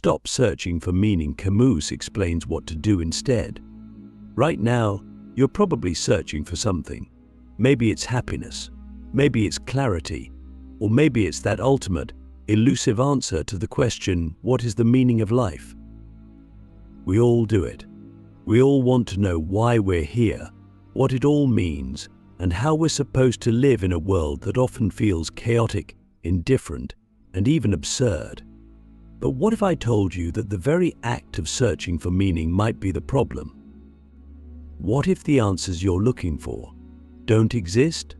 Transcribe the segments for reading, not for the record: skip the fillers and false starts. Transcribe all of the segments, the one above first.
Stop searching for meaning. Camus explains what to do instead. Right now, you're probably searching for something. Maybe it's happiness, maybe it's clarity, or maybe it's that ultimate, elusive answer to the question, what is the meaning of life? We all do it. We all want to know why we're here, what it all means, and how we're supposed to live in a world that often feels chaotic, indifferent, and even absurd. But what if I told you that the very act of searching for meaning might be the problem? What if the answers you're looking for don't exist?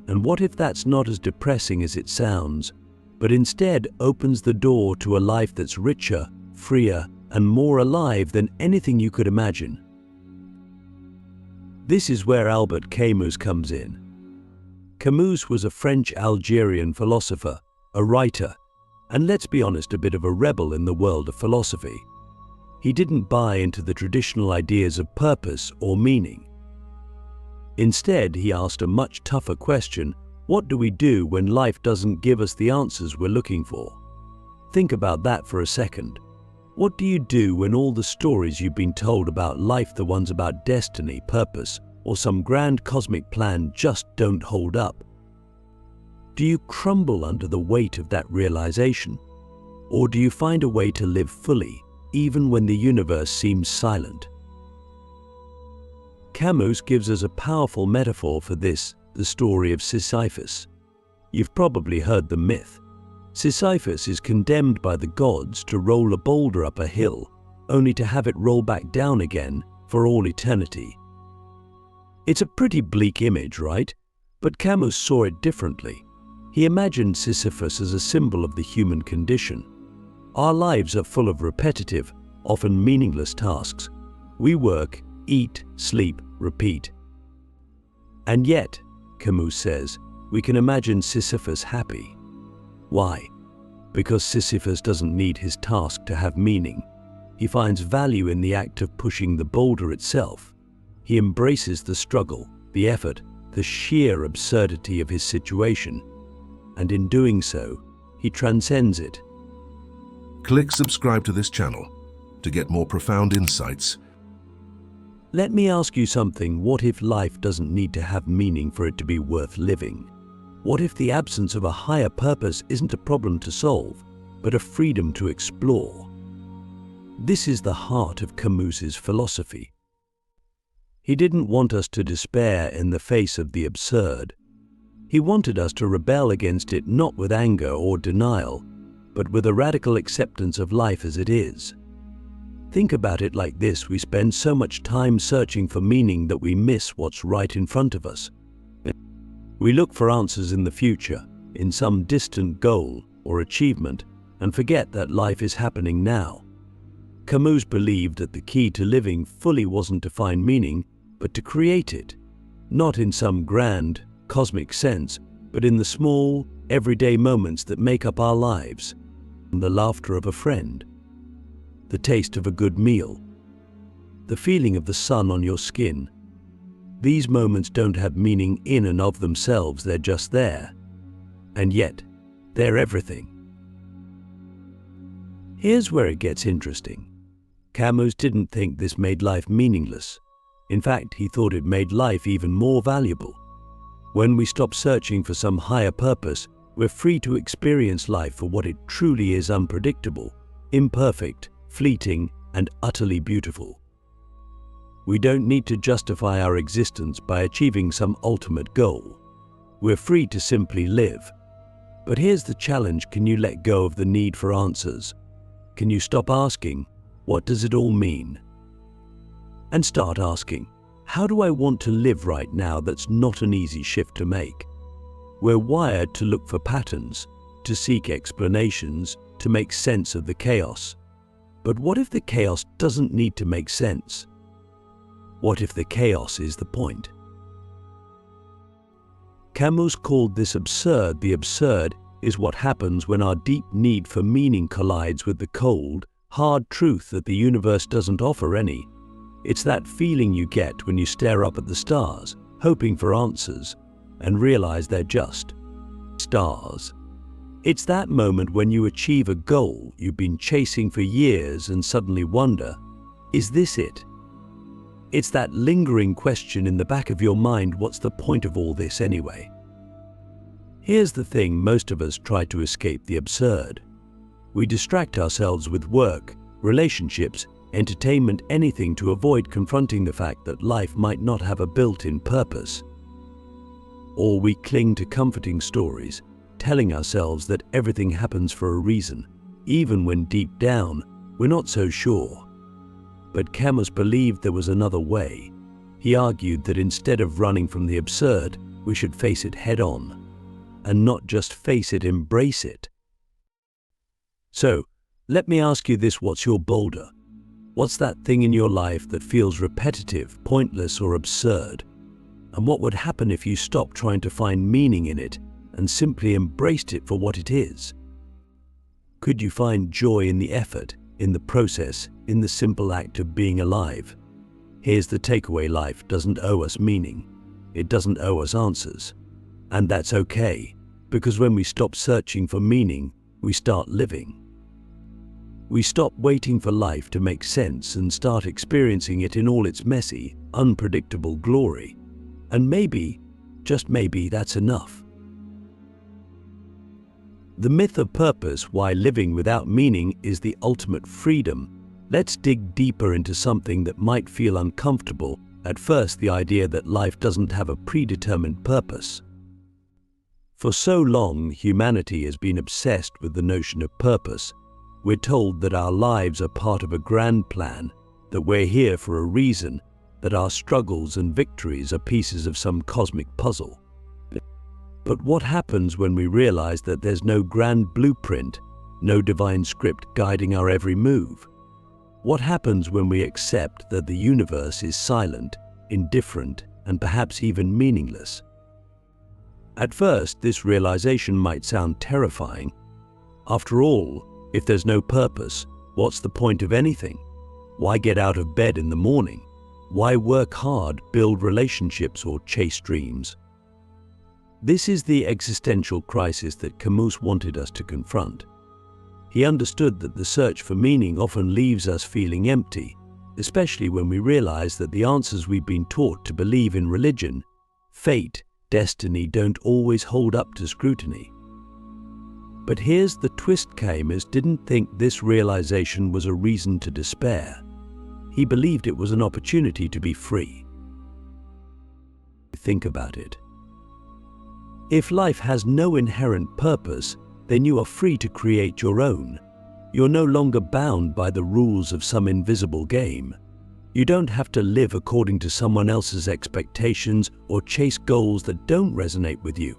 And what if that's not as depressing as it sounds, but instead opens the door to a life that's richer, freer, and more alive than anything you could imagine? This is where Albert Camus comes in. Camus was a French-Algerian philosopher, a writer, and let's be honest, a bit of a rebel in the world of philosophy. He didn't buy into the traditional ideas of purpose or meaning. Instead, he asked a much tougher question: what do we do when life doesn't give us the answers we're looking for? Think about that for a second. What do you do when all the stories you've been told about life, the ones about destiny, purpose, or some grand cosmic plan, just don't hold up? Do you crumble under the weight of that realization? Or do you find a way to live fully, even when the universe seems silent? Camus gives us a powerful metaphor for this, the story of Sisyphus. You've probably heard the myth. Sisyphus is condemned by the gods to roll a boulder up a hill, only to have it roll back down again for all eternity. It's a pretty bleak image, right? But Camus saw it differently. He imagined Sisyphus as a symbol of the human condition. Our lives are full of repetitive, often meaningless tasks. We work, eat, sleep, repeat. And yet, Camus says, we can imagine Sisyphus happy. Why? Because Sisyphus doesn't need his task to have meaning. He finds value in the act of pushing the boulder itself. He embraces the struggle, the effort, the sheer absurdity of his situation. And in doing so, he transcends it. Click subscribe to this channel to get more profound insights. Let me ask you something. What if life doesn't need to have meaning for it to be worth living? What if the absence of a higher purpose isn't a problem to solve, but a freedom to explore? This is the heart of Camus's philosophy. He didn't want us to despair in the face of the absurd. He wanted us to rebel against it, not with anger or denial, but with a radical acceptance of life as it is. Think about it like this: we spend so much time searching for meaning that we miss what's right in front of us. We look for answers in the future, in some distant goal or achievement, and forget that life is happening now. Camus believed that the key to living fully wasn't to find meaning, but to create it, not in some grand, cosmic sense, but in the small, everyday moments that make up our lives. The laughter of a friend, the taste of a good meal, the feeling of the sun on your skin. These moments don't have meaning in and of themselves, they're just there. And yet, they're everything. Here's where it gets interesting. Camus didn't think this made life meaningless. In fact, he thought it made life even more valuable. When we stop searching for some higher purpose, we're free to experience life for what it truly is: unpredictable, imperfect, fleeting, and utterly beautiful. We don't need to justify our existence by achieving some ultimate goal. We're free to simply live. But here's the challenge: can you let go of the need for answers? Can you stop asking, what does it all mean? And start asking, how do I want to live right now? That's not an easy shift to make. We're wired to look for patterns, to seek explanations, to make sense of the chaos. But what if the chaos doesn't need to make sense? What if the chaos is the point? Camus called this absurd. The absurd is what happens when our deep need for meaning collides with the cold, hard truth that the universe doesn't offer any. It's that feeling you get when you stare up at the stars, hoping for answers, and realize they're just stars. It's that moment when you achieve a goal you've been chasing for years and suddenly wonder, is this it? It's that lingering question in the back of your mind, what's the point of all this anyway? Here's the thing, most of us try to escape the absurd. We distract ourselves with work, relationships, entertainment, anything to avoid confronting the fact that life might not have a built-in purpose. Or we cling to comforting stories, telling ourselves that everything happens for a reason, even when deep down we're not so sure. But Camus believed there was another way. He argued that instead of running from the absurd, we should face it head-on. And not just face it, embrace it. So, let me ask you this, what's your boulder? What's that thing in your life that feels repetitive, pointless, or absurd? And what would happen if you stopped trying to find meaning in it and simply embraced it for what it is? Could you find joy in the effort, in the process, in the simple act of being alive? Here's the takeaway: life doesn't owe us meaning. It doesn't owe us answers. And that's okay, because when we stop searching for meaning, we start living. We stop waiting for life to make sense and start experiencing it in all its messy, unpredictable glory. And maybe, just maybe, that's enough. The myth of purpose, why living without meaning is the ultimate freedom. Let's dig deeper into something that might feel uncomfortable at first: the idea that life doesn't have a predetermined purpose. For so long, humanity has been obsessed with the notion of purpose. We're told that our lives are part of a grand plan, that we're here for a reason, that our struggles and victories are pieces of some cosmic puzzle. But what happens when we realize that there's no grand blueprint, no divine script guiding our every move? What happens when we accept that the universe is silent, indifferent, and perhaps even meaningless? At first, this realization might sound terrifying. After all, if there's no purpose, what's the point of anything? Why get out of bed in the morning? Why work hard, build relationships, or chase dreams? This is the existential crisis that Camus wanted us to confront. He understood that the search for meaning often leaves us feeling empty, especially when we realize that the answers we've been taught to believe in, religion, fate, destiny, don't always hold up to scrutiny. But here's the twist: Camus didn't think this realization was a reason to despair. He believed it was an opportunity to be free. Think about it. If life has no inherent purpose, then you are free to create your own. You're no longer bound by the rules of some invisible game. You don't have to live according to someone else's expectations or chase goals that don't resonate with you.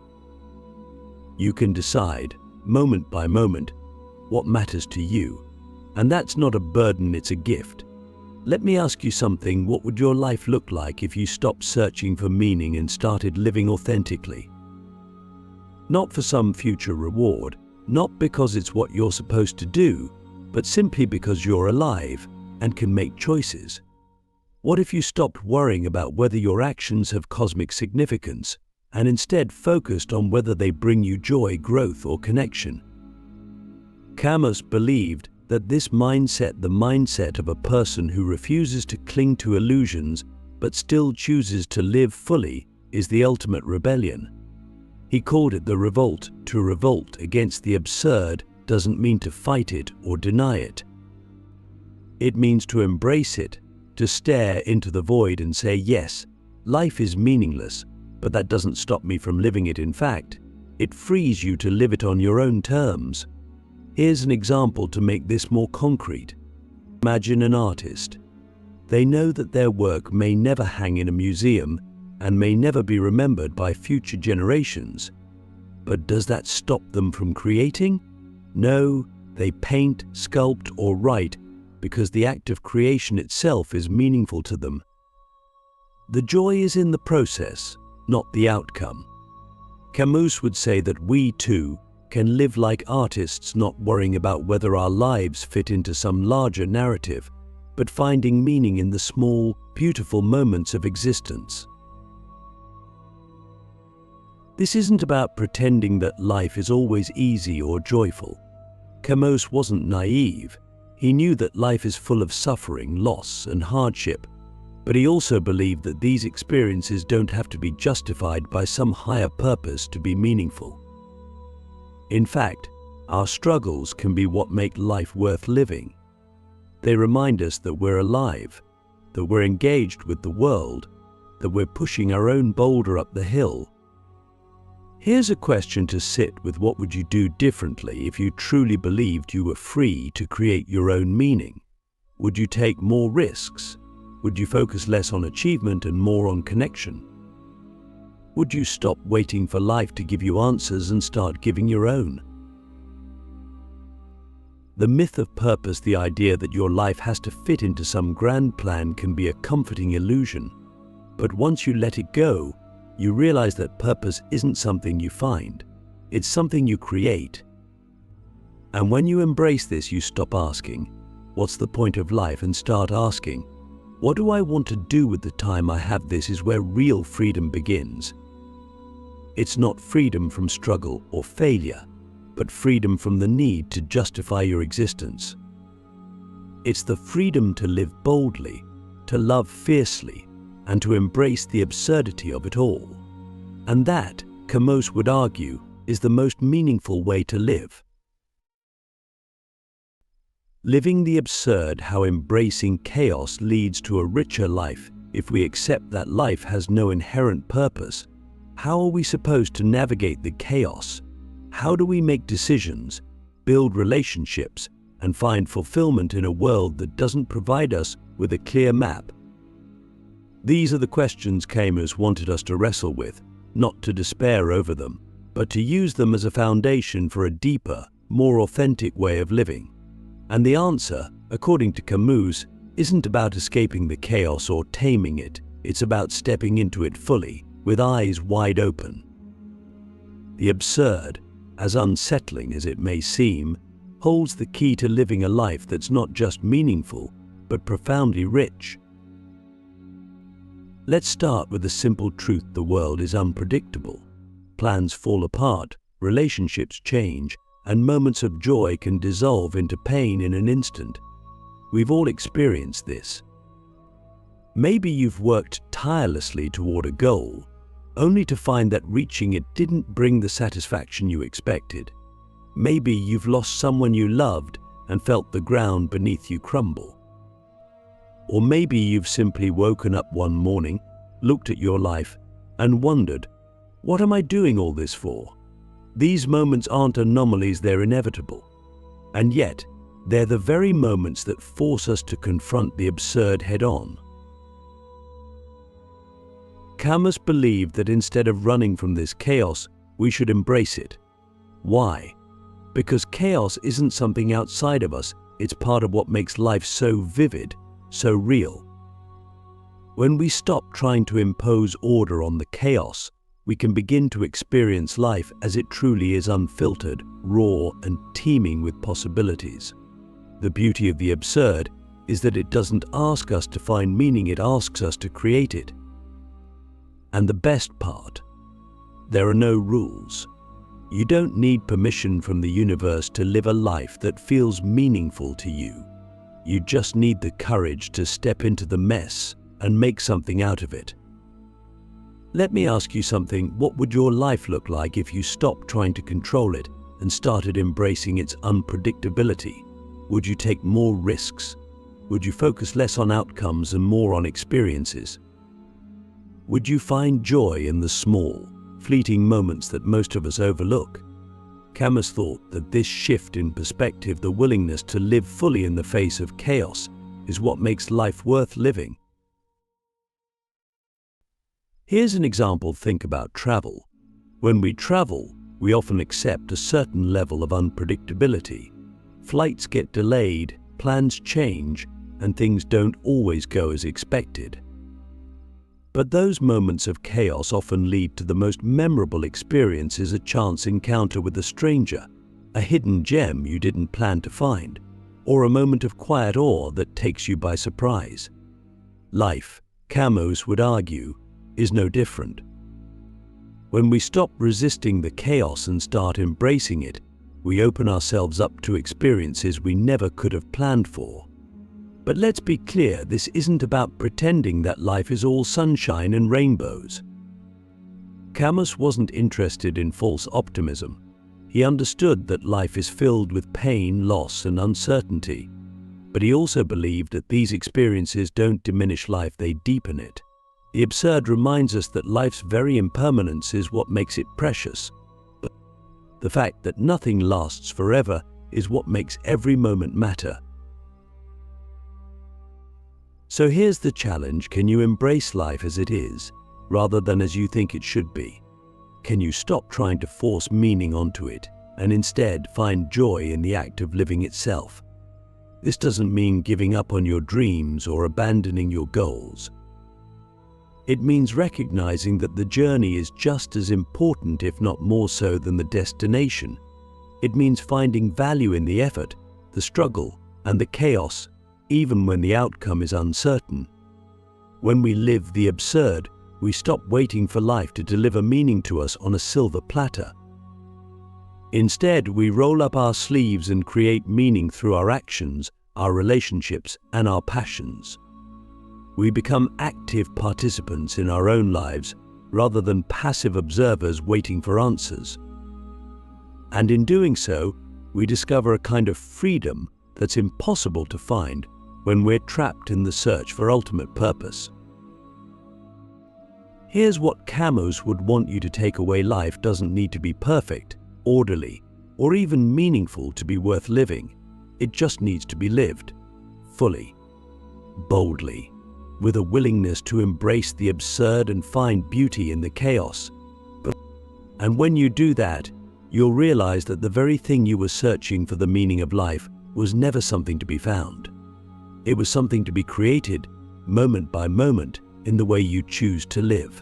You can decide, moment by moment, what matters to you. And that's not a burden, it's a gift. Let me ask you something: what would your life look like if you stopped searching for meaning and started living authentically? Not for some future reward, not because it's what you're supposed to do, but simply because you're alive and can make choices. What if you stopped worrying about whether your actions have cosmic significance and instead focused on whether they bring you joy, growth, or connection? Camus believed that this mindset, the mindset of a person who refuses to cling to illusions but still chooses to live fully, is the ultimate rebellion. He called it the revolt. To revolt against the absurd doesn't mean to fight it or deny it. It means to embrace it, to stare into the void and say, yes, life is meaningless, but that doesn't stop me from living it. In fact, it frees you to live it on your own terms. Here's an example to make this more concrete. Imagine an artist. They know that their work may never hang in a museum and may never be remembered by future generations. But does that stop them from creating? No, they paint, sculpt, or write because the act of creation itself is meaningful to them. The joy is in the process, not the outcome. Camus would say that we, too, can live like artists, not worrying about whether our lives fit into some larger narrative, but finding meaning in the small, beautiful moments of existence. This isn't about pretending that life is always easy or joyful. Camus wasn't naive. He knew that life is full of suffering, loss, and hardship, but he also believed that these experiences don't have to be justified by some higher purpose to be meaningful. In fact, our struggles can be what make life worth living. They remind us that we're alive, that we're engaged with the world, that we're pushing our own boulder up the hill. Here's a question to sit with: what would you do differently if you truly believed you were free to create your own meaning? Would you take more risks? Would you focus less on achievement and more on connection? Would you stop waiting for life to give you answers and start giving your own? The myth of purpose, the idea that your life has to fit into some grand plan, can be a comforting illusion. But once you let it go, you realize that purpose isn't something you find, it's something you create. And when you embrace this, you stop asking, "What's the point of life?" and start asking, "What do I want to do with the time I have?" This is where real freedom begins. It's not freedom from struggle or failure, but freedom from the need to justify your existence. It's the freedom to live boldly, to love fiercely, and to embrace the absurdity of it all. And that, Camus would argue, is the most meaningful way to live. Living the absurd: how embracing chaos leads to a richer life. If we accept that life has no inherent purpose, how are we supposed to navigate the chaos? How do we make decisions, build relationships, and find fulfillment in a world that doesn't provide us with a clear map? These are the questions Camus wanted us to wrestle with, not to despair over them, but to use them as a foundation for a deeper, more authentic way of living. And the answer, according to Camus, isn't about escaping the chaos or taming it. It's about stepping into it fully, with eyes wide open. The absurd, as unsettling as it may seem, holds the key to living a life that's not just meaningful, but profoundly rich. Let's start with the simple truth: the world is unpredictable. Plans fall apart, relationships change, and moments of joy can dissolve into pain in an instant. We've all experienced this. Maybe you've worked tirelessly toward a goal, only to find that reaching it didn't bring the satisfaction you expected. Maybe you've lost someone you loved and felt the ground beneath you crumble. Or maybe you've simply woken up one morning, looked at your life, and wondered, "What am I doing all this for?" These moments aren't anomalies, they're inevitable. And yet, they're the very moments that force us to confront the absurd head-on. Camus believed that instead of running from this chaos, we should embrace it. Why? Because chaos isn't something outside of us, it's part of what makes life so vivid, so real. When we stop trying to impose order on the chaos, we can begin to experience life as it truly is: unfiltered, raw, and teeming with possibilities. The beauty of the absurd is that it doesn't ask us to find meaning, it asks us to create it. And the best part, there are no rules. You don't need permission from the universe to live a life that feels meaningful to you. You just need the courage to step into the mess and make something out of it. Let me ask you something: what would your life look like if you stopped trying to control it and started embracing its unpredictability? Would you take more risks? Would you focus less on outcomes and more on experiences? Would you find joy in the small, fleeting moments that most of us overlook? Camus thought that this shift in perspective, the willingness to live fully in the face of chaos, is what makes life worth living. Here's an example: think about travel. When we travel, we often accept a certain level of unpredictability. Flights get delayed, plans change, and things don't always go as expected. But those moments of chaos often lead to the most memorable experiences: a chance encounter with a stranger, a hidden gem you didn't plan to find, or a moment of quiet awe that takes you by surprise. Life, Camus would argue, is no different. When we stop resisting the chaos and start embracing it, we open ourselves up to experiences we never could have planned for. But let's be clear, this isn't about pretending that life is all sunshine and rainbows. Camus wasn't interested in false optimism. He understood that life is filled with pain, loss, and uncertainty. But he also believed that these experiences don't diminish life, they deepen it. The absurd reminds us that life's very impermanence is what makes it precious. But the fact that nothing lasts forever is what makes every moment matter. So here's the challenge: can you embrace life as it is, rather than as you think it should be? Can you stop trying to force meaning onto it, and instead find joy in the act of living itself? This doesn't mean giving up on your dreams or abandoning your goals. It means recognizing that the journey is just as important, if not more so, than the destination. It means finding value in the effort, the struggle, and the chaos, even when the outcome is uncertain. When we live the absurd, we stop waiting for life to deliver meaning to us on a silver platter. Instead, we roll up our sleeves and create meaning through our actions, our relationships, and our passions. We become active participants in our own lives rather than passive observers waiting for answers. And in doing so, we discover a kind of freedom that's impossible to find when we're trapped in the search for ultimate purpose. Here's what Camus would want you to take away: life doesn't need to be perfect, orderly, or even meaningful to be worth living. It just needs to be lived fully, boldly, with a willingness to embrace the absurd and find beauty in the chaos. And when you do that, you'll realize that the very thing you were searching for, the meaning of life, was never something to be found. It was something to be created, moment by moment, in the way you choose to live.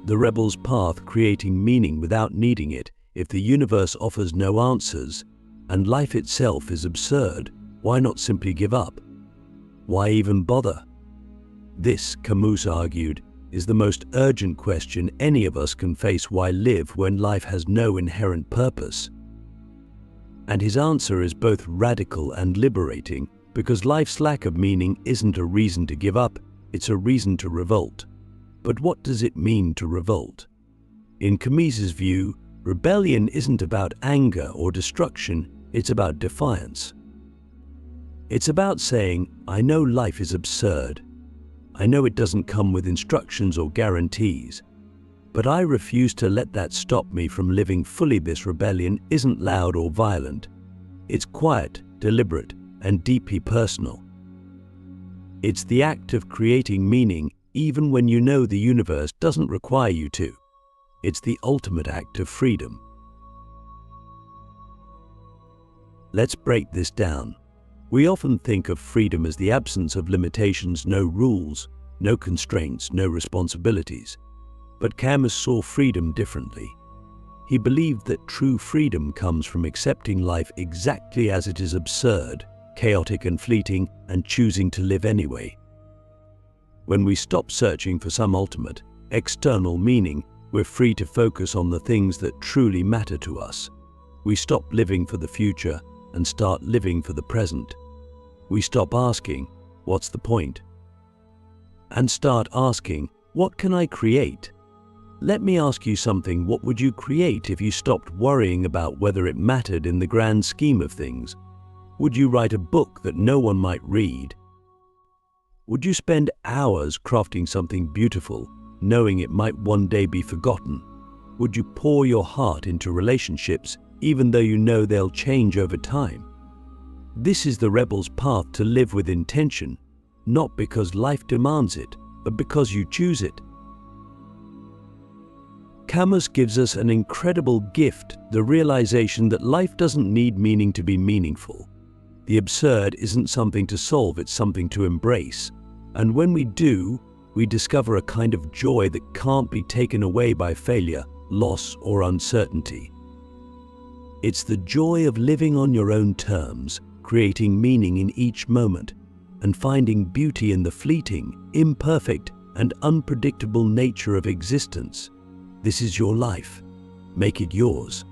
The rebel's path: creating meaning without needing it. If the universe offers no answers, and life itself is absurd, why not simply give up? Why even bother? This, Camus argued, is the most urgent question any of us can face. Why live when life has no inherent purpose? And his answer is both radical and liberating, because life's lack of meaning isn't a reason to give up, it's a reason to revolt. But what does it mean to revolt? In Camus's view, rebellion isn't about anger or destruction, it's about defiance. It's about saying, I know life is absurd. I know it doesn't come with instructions or guarantees. But I refuse to let that stop me from living fully. This rebellion isn't loud or violent. It's quiet, deliberate, and deeply personal. It's the act of creating meaning even when you know the universe doesn't require you to. It's the ultimate act of freedom. Let's break this down. We often think of freedom as the absence of limitations, no rules, no constraints, no responsibilities. But Camus saw freedom differently. He believed that true freedom comes from accepting life exactly as it is: absurd, chaotic, and fleeting, and choosing to live anyway. When we stop searching for some ultimate, external meaning, we're free to focus on the things that truly matter to us. We stop living for the future and start living for the present. We stop asking, what's the point? And start asking, what can I create? Let me ask you something. What would you create if you stopped worrying about whether it mattered in the grand scheme of things? Would you write a book that no one might read? Would you spend hours crafting something beautiful, knowing it might one day be forgotten? Would you pour your heart into relationships, even though you know they'll change over time? This is the rebel's path: to live with intention, not because life demands it, but because you choose it. Camus gives us an incredible gift: the realization that life doesn't need meaning to be meaningful. The absurd isn't something to solve, it's something to embrace. And when we do, we discover a kind of joy that can't be taken away by failure, loss, or uncertainty. It's the joy of living on your own terms, creating meaning in each moment, and finding beauty in the fleeting, imperfect, and unpredictable nature of existence. This is your life. Make it yours.